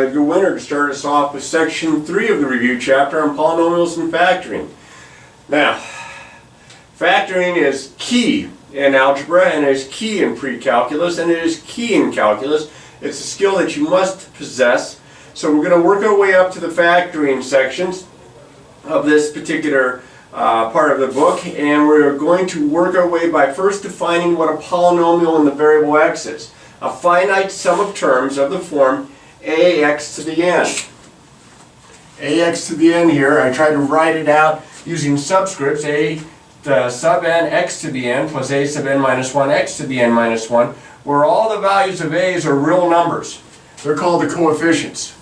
Edgar Winter to start us off with section 3 of the review chapter on polynomials and factoring. Now, factoring is key in algebra, and it is key in pre-calculus, and it is key in calculus. It's a skill that you must possess. So we're going to work our way up to the factoring sections of this particular part of the book, and we're going to work our way by first defining what a polynomial in the variable x is. A finite sum of terms of the form ax to the n. Ax to the n here, I try to write it out using subscripts, a the sub n x to the n plus a sub n minus 1 x to the n minus 1, where all the values of a's are real numbers. They're called the coefficients.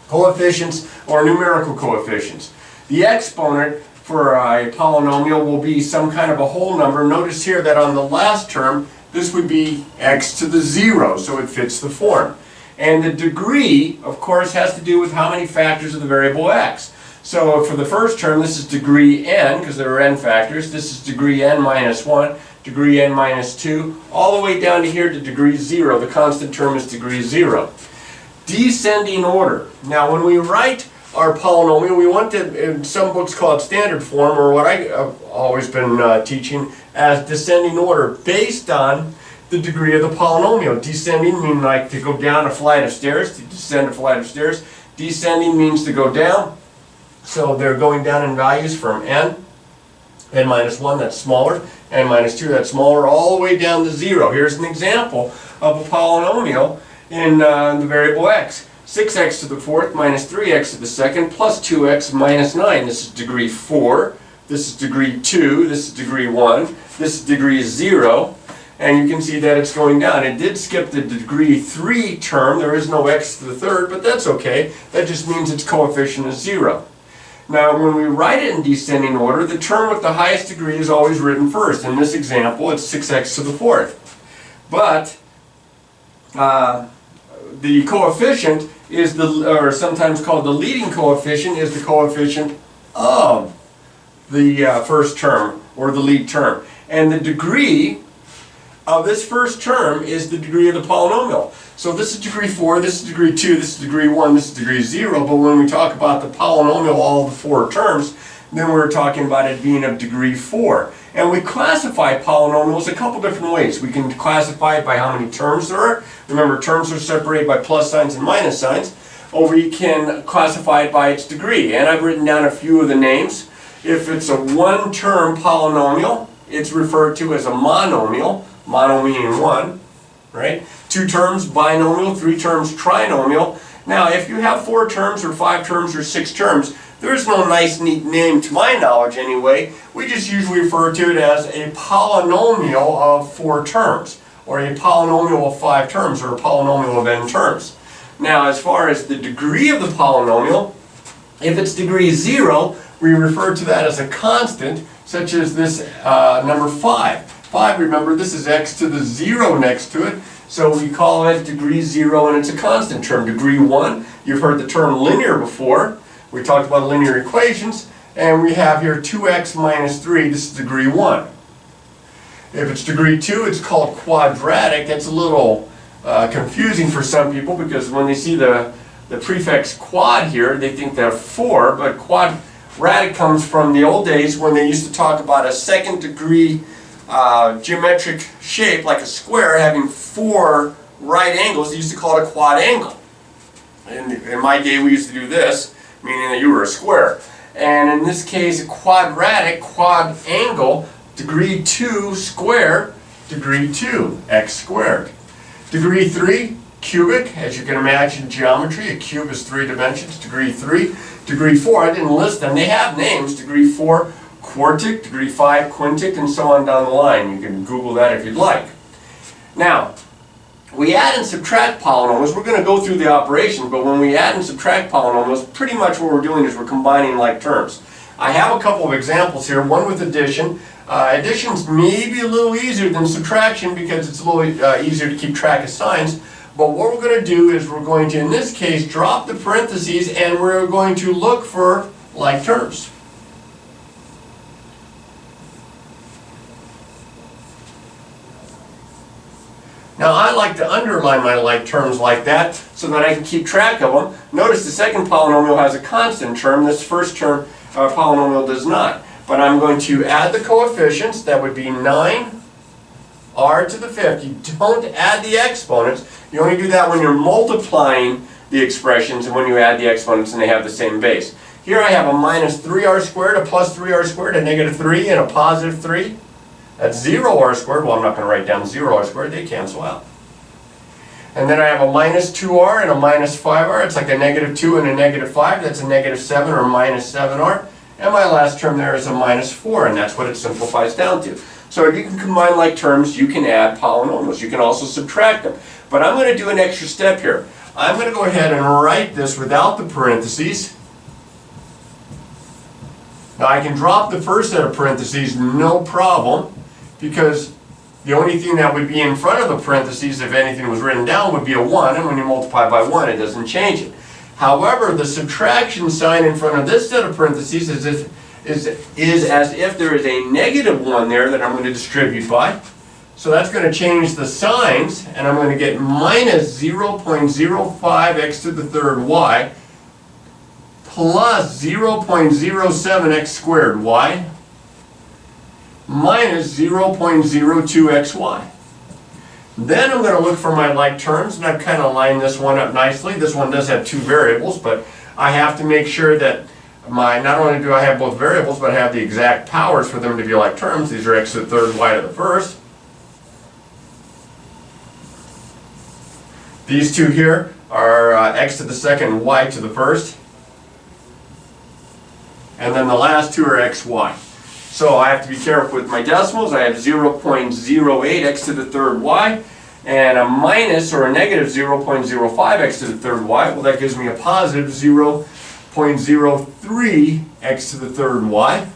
Coefficients or numerical coefficients. The exponent for a polynomial will be some kind of a whole number. Notice here that on the last term, this would be x to the 0, so it fits the form. And the degree, of course, has to do with how many factors of the variable x. So for the first term, this is degree n, because there are n factors. This is degree n minus 1, degree n minus 2, all the way down to here to degree 0. The constant term is degree 0. Descending order. Now, when we write our polynomial, we want to, in some books call it standard form, or what I've always been teaching as descending order, based on the degree of the polynomial. Descending means like to go down a flight of stairs, to descend a flight of stairs. Descending means to go down. So they're going down in values from n minus 1, that's smaller, n minus 2, that's smaller, all the way down to 0. Here's an example of a polynomial in the variable x. 6x to the fourth minus 3x to the second plus 2x minus 9. This is degree 4. This is degree 2. This is degree 1. This is degree 0. And you can see that it's going down. It did skip the degree 3 term. There is no x to the third, but that's okay. That just means its coefficient is 0. Now, when we write it in descending order, the term with the highest degree is always written first. In this example, it's 6x to the fourth. But the coefficient is or sometimes called the leading coefficient, is the coefficient of the first term, or the lead term. And the degree of this first term is the degree of the polynomial. So this is degree 4, this is degree 2, this is degree 1, this is degree 0, but when we talk about the polynomial, all the 4 terms, then we're talking about it being of degree 4. And we classify polynomials a couple different ways. We can classify it by how many terms there are. Remember, terms are separated by plus signs and minus signs. Or we can classify it by its degree. And I've written down a few of the names. If it's a one-term polynomial, it's referred to as a monomial. Mono meaning one, right? 2 terms, binomial. 3 terms, trinomial. Now, if you have 4 terms or 5 terms or 6 terms, there's no nice, neat name to my knowledge anyway. We just usually refer to it as a polynomial of 4 terms, or a polynomial of 5 terms, or a polynomial of n terms. Now, as far as the degree of the polynomial, if it's degree 0, we refer to that as a constant, such as this number 5. 5, remember, this is x to the 0 next to it, so we call it degree 0, and it's a constant term. Degree 1, you've heard the term linear before. We talked about linear equations, and we have here 2x minus 3, this is degree 1. If it's degree 2, it's called quadratic. That's a little confusing for some people, because when they see the prefix quad here, they think they're 4, but quadratic comes from the old days when they used to talk about a second degree geometric shape, like a square, having 4 right angles. They used to call it a quad angle. In my day, we used to do this, meaning that you were a square. And in this case, quadratic, quad angle, degree 2 square, degree 2, x squared. Degree 3, cubic, as you can imagine, geometry, a cube is 3 dimensions, degree 3. Degree 4, I didn't list them, they have names, degree 4, quartic, degree 5, quintic, and so on down the line. You can Google that if you'd like. Now, we add and subtract polynomials. We're going to go through the operation, but when we add and subtract polynomials, pretty much what we're doing is we're combining like terms. I have a couple of examples here, one with addition, Addition's maybe a little easier than subtraction because it's a little easier to keep track of signs. But what we're going to do is we're going to, in this case, drop the parentheses and we're going to look for like terms. Now I like to underline my like terms like that so that I can keep track of them. Notice the second polynomial has a constant term. This first term polynomial does not. But I'm going to add the coefficients. That would be 9r to the 5th. You don't add the exponents. You only do that when you're multiplying the expressions and when you add the exponents and they have the same base. Here I have a minus 3r squared, a plus 3r squared, a negative 3, and a positive 3. That's 0r squared. Well, I'm not going to write down 0r squared. They cancel out. And then I have a minus 2r and a minus 5r. It's like a negative 2 and a negative 5. That's a negative 7 or minus 7r. And my last term there is a minus 4, and that's what it simplifies down to. So if you can combine like terms, you can add polynomials. You can also subtract them. But I'm going to do an extra step here. I'm going to go ahead and write this without the parentheses. Now I can drop the first set of parentheses, no problem, because the only thing that would be in front of the parentheses, if anything was written down, would be a 1, and when you multiply by 1, it doesn't change it. However, the subtraction sign in front of this set of parentheses is as if there is a negative 1 there that I'm going to distribute by. So that's going to change the signs, and I'm going to get minus 0.05x to the third y plus 0.07x squared y minus 0.02xy. Then I'm going to look for my like terms, and I've kind of lined this one up nicely. This one does have two variables, but I have to make sure that not only do I have both variables, but I have the exact powers for them to be like terms. These are x to the third, y to the first. These two here are x to the second, y to the first. And then the last two are xy. So I have to be careful with my decimals. I have 0.08 x to the third y and a minus or a negative 0.05 x to the third y. Well, that gives me a positive 0.03 x to the third y.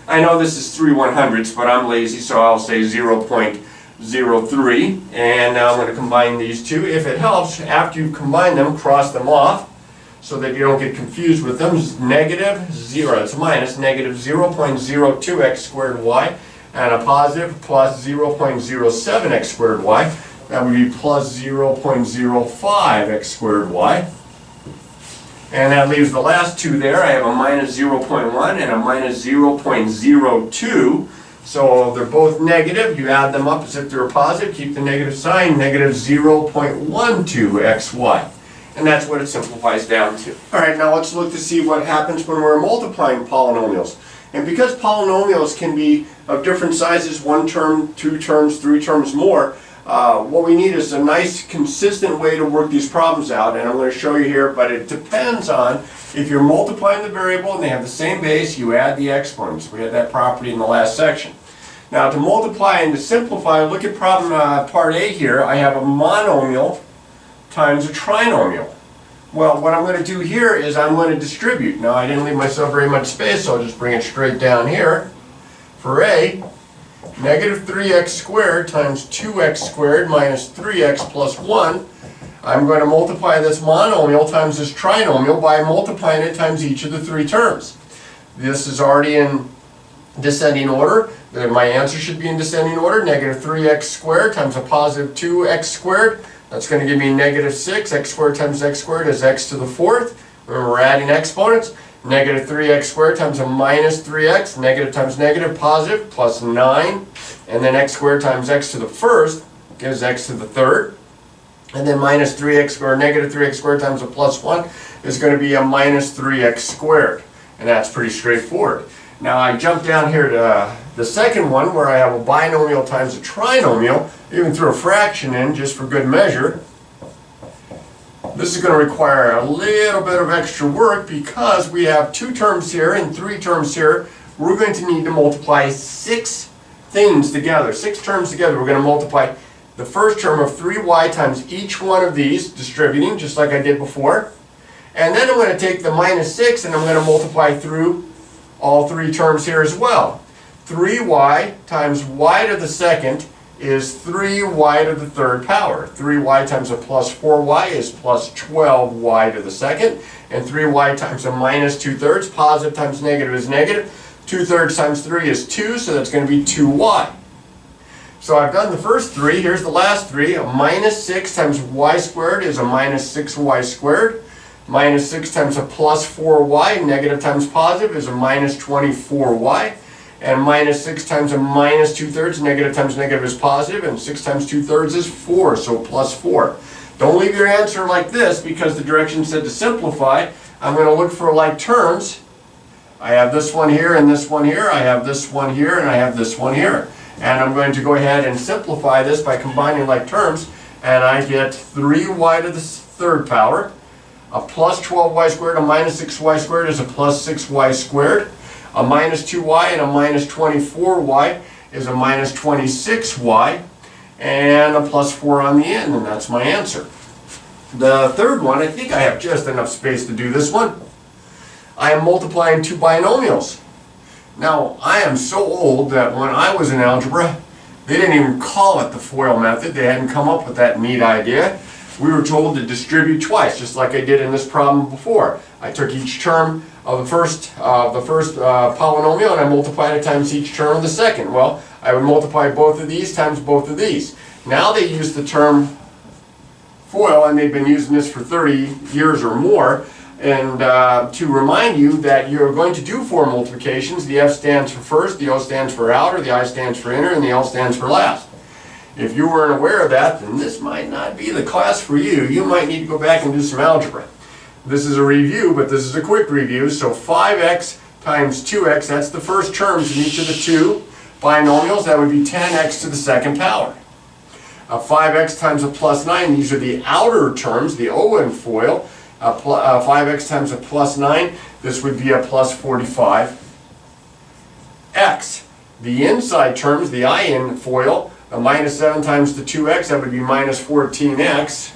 I know this is 3/100ths, but I'm lazy, so I'll say 0.03. And now I'm going to combine these two. If it helps, after you combine them, cross them off, so that you don't get confused with them. Negative 0, it's minus negative 0.02x squared y, and a positive plus 0.07x squared y. That would be plus 0.05x squared y. And that leaves the last two there. I have a minus 0.1 and a minus 0.02. So they're both negative. You add them up as if they're positive. Keep the negative sign, negative 0.12xy. And that's what it simplifies down to. All right, now let's look to see what happens when we're multiplying polynomials. And because polynomials can be of different sizes, 1 term, 2 terms, 3 terms more, what we need is a nice consistent way to work these problems out. And I'm going to show you here, but it depends on if you're multiplying the variable and they have the same base, you add the exponents. We had that property in the last section. Now to multiply and to simplify, look at problem part A here. I have a monomial times a trinomial. Well, what I'm going to do here is I'm going to distribute. Now, I didn't leave myself very much space, so I'll just bring it straight down here. For A, negative 3x squared times 2x squared minus 3x plus 1. I'm going to multiply this monomial times this trinomial by multiplying it times each of the 3 terms. This is already in descending order. My answer should be in descending order. Negative 3x squared times a positive 2x squared. That's going to give me negative 6. X squared times x squared is x to the 4th. Remember, we're adding exponents. Negative 3x squared times a minus 3x. Negative times negative, positive, plus 9. And then x squared times x to the 1st gives x to the 3rd. And then minus 3x or negative 3x squared times a plus 1 is going to be a minus 3x squared. And that's pretty straightforward. Now I jump down here to the second one where I have a binomial times a trinomial. Even threw a fraction in just for good measure. This is going to require a little bit of extra work because we have 2 terms here and 3 terms here. We're going to need to multiply 6 things together, 6 terms together. We're going to multiply the first term of 3y times each one of these, distributing just like I did before. And then I'm going to take the minus 6 and I'm going to multiply through all 3 terms here as well. 3y times y to the second is 3y to the third power. 3y times a plus 4y is plus 12y to the second. And 3y times a minus 2/3, positive times negative is negative. 2/3 times 3 is 2, so that's going to be 2y. So I've done the first three. Here's the last three. A minus 6 times y squared is a minus 6y squared. Minus 6 times a plus 4y, negative times positive, is a minus 24y. And minus 6 times a minus 2/3, negative times negative is positive, and 6 times 2/3 is 4, so plus 4. Don't leave your answer like this because the direction said to simplify. I'm going to look for like terms. I have this one here and this one here. I have this one here and I have this one here. And I'm going to go ahead and simplify this by combining like terms. And I get 3y to the third power. A plus 12y squared, a minus 6y squared is a plus 6y squared. A minus 2y and a minus 24y is a minus 26y. And a plus 4 on the end, and that's my answer. The third one, I think I have just enough space to do this one. I am multiplying two binomials. Now, I am so old that when I was in algebra, they didn't even call it the FOIL method. They hadn't come up with that neat idea. We were told to distribute twice, just like I did in this problem before. I took each term of the first polynomial and I multiplied it times each term of the second. Well, I would multiply both of these times both of these. Now they use the term FOIL, and they've been using this for 30 years or more. And to remind you that you're going to do four multiplications. The F stands for first, the O stands for outer, the I stands for inner, and the L stands for last. If you weren't aware of that, then this might not be the class for you. You might need to go back and do some algebra. This is a review, but this is a quick review. So 5x times 2x, that's the first terms in each of the two binomials. That would be 10x to the second power. 5x times a plus 9, these are the outer terms, the O in FOIL. 5x times a plus 9, this would be a plus 45x. The inside terms, the I in FOIL, a minus 7 times the 2x, that would be minus 14x.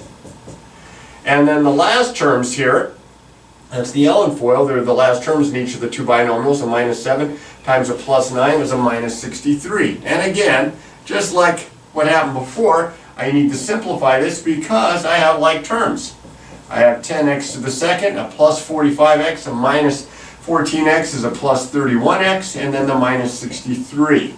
And then the last terms here, that's the L in FOIL, they're the last terms in each of the two binomials. A minus 7 times a plus 9 is a minus 63. And again, just like what happened before, I need to simplify this because I have like terms. I have 10x to the second, a plus 45x, a minus 14x is a plus 31x, and then the minus 63.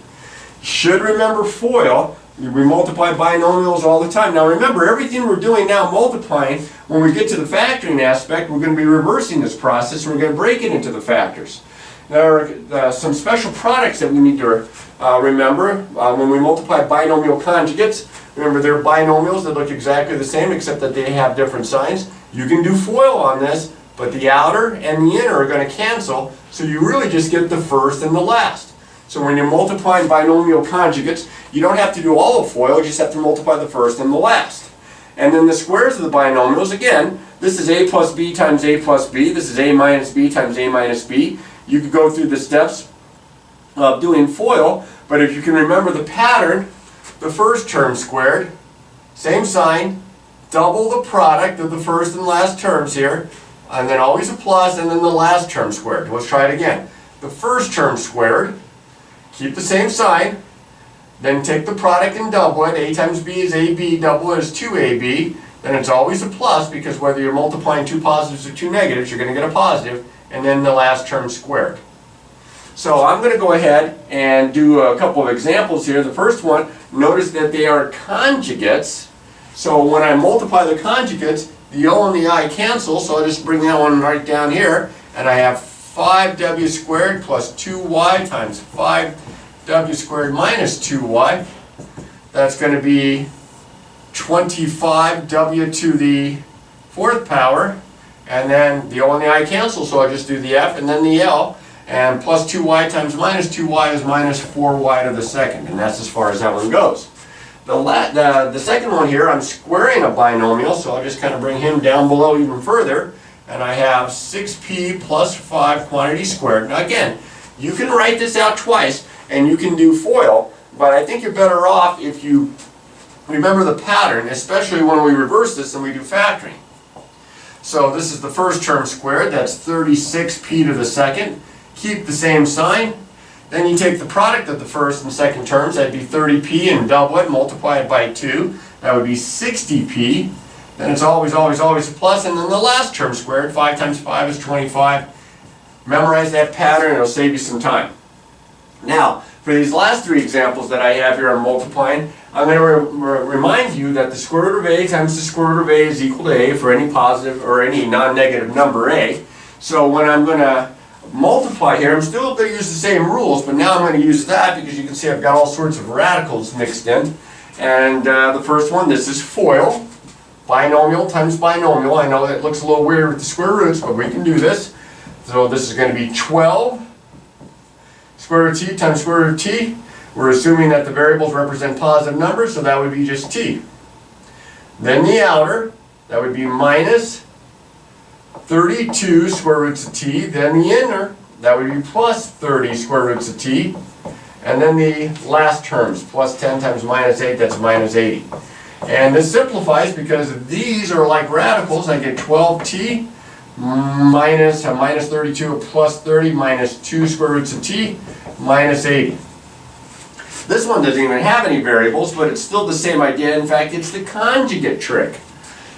Should remember FOIL, we multiply binomials all the time. Now remember, everything we're doing now multiplying, when we get to the factoring aspect, we're going to be reversing this process and we're going to break it into the factors. There are some special products that we need to remember when we multiply binomial conjugates. Remember, they're binomials that look exactly the same except that they have different signs. You can do FOIL on this, but the outer and the inner are going to cancel, so you really just get the first and the last. So when you're multiplying binomial conjugates, you don't have to do all of FOIL, you just have to multiply the first and the last. And then the squares of the binomials, again, this is a plus b times a plus b, this is a minus b times a minus b. You could go through the steps of doing FOIL, but if you can remember the pattern, the first term squared, same sign, double the product of the first and last terms here, and then always a plus, and then the last term squared. Let's try it again. The first term squared, keep the same sign, then take the product and double it. A times b is ab, double it is 2ab. Then it's always a plus because whether you're multiplying two positives or two negatives, you're going to get a positive, and then the last term squared. So I'm going to go ahead and do a couple of examples here. The first one, notice that they are conjugates. So when I multiply the conjugates, the O and the I cancel, so I'll just bring that one right down here, and I have 5w squared plus 2y times 5w squared minus 2y. That's going to be 25w to the fourth power, and then the O and the I cancel, so I'll just do the F and then the L, and plus 2y times minus 2y is minus 4y to the second, and that's as far as that one goes. The second one here, I'm squaring a binomial, so I'll just kind of bring him down below even further, and I have 6p plus 5 quantity squared. Now again, you can write this out twice, and you can do FOIL, but I think you're better off if you remember the pattern, especially when we reverse this and we do factoring. So this is the first term squared, that's 36p to the second. Keep the same sign. Then you take the product of the first and second terms, that'd be 30p, and double it, multiply it by 2. That would be 60p. Then it's always, always, always a plus, and then the last term squared, 5 times 5 is 25. Memorize that pattern, it'll save you some time. Now, for these last three examples that I have here on multiplying, I'm going to remind you that the square root of a times the square root of a is equal to a for any positive or any non-negative number a. So when I'm going to multiply here, I'm still going to use the same rules, but now I'm going to use that because you can see I've got all sorts of radicals mixed in. And the first one, this is FOIL. Binomial times binomial. I know that looks a little weird with the square roots, but we can do this. So this is going to be 12 square root of t times square root of t. We're assuming that the variables represent positive numbers, so that would be just t. Then the outer, that would be minus 32 square roots of t. Then the inner, that would be plus 30 square roots of t. And then the last terms, plus 10 times minus 8, that's minus 80. And this simplifies because these are like radicals. I get 12t minus 32 plus 30 minus 2 square roots of t minus 80. This one doesn't even have any variables, but it's still the same idea. In fact, it's the conjugate trick.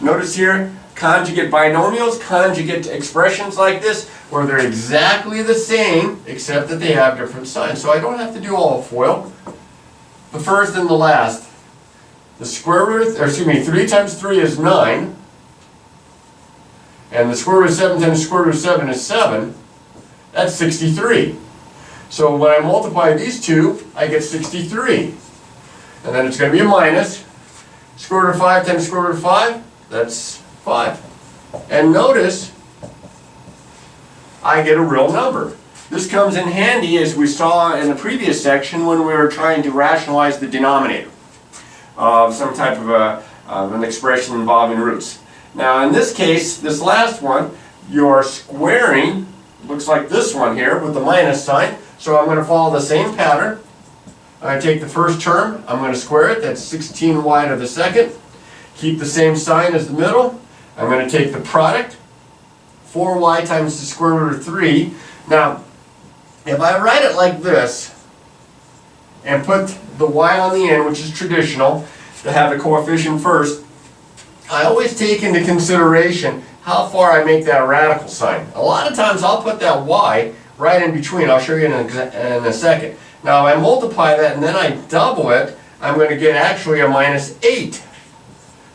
Notice here, conjugate binomials, conjugate expressions like this, where they're exactly the same, except that they have different signs. So I don't have to do all of FOIL. The first and the last. The square root, or excuse me, 3 times 3 is 9. And the square root of 7 times the square root of 7 is 7. That's 63. So when I multiply these two, I get 63. And then it's going to be a minus. Square root of 5 times square root of 5, that's 5. And notice, I get a real number. This comes in handy, as we saw in the previous section, when we were trying to rationalize the denominator of some type of an expression involving roots. Now in this case, this last one, you're squaring, looks like this one here with the minus sign. So I'm going to follow the same pattern. I take the first term, I'm going to square it, that's 16y to the second. Keep the same sign as the middle. I'm going to take the product, 4y times the square root of 3. Now, if I write it like this, and put the y on the end, which is traditional, to have the coefficient first, I always take into consideration how far I make that radical sign. A lot of times I'll put that y right in between. I'll show you in a second. Now if I multiply that and then I double it, I'm going to get actually a minus 8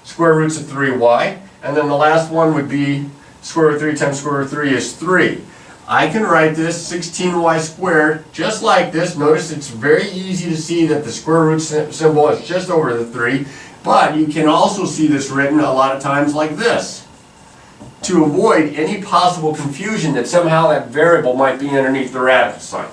square roots of 3y. And then the last one would be square root of 3 times square root of 3 is 3. I can write this 16y squared just like this. Notice it's very easy to see that the square root symbol is just over the 3. But you can also see this written a lot of times like this, to avoid any possible confusion that somehow that variable might be underneath the radical sign.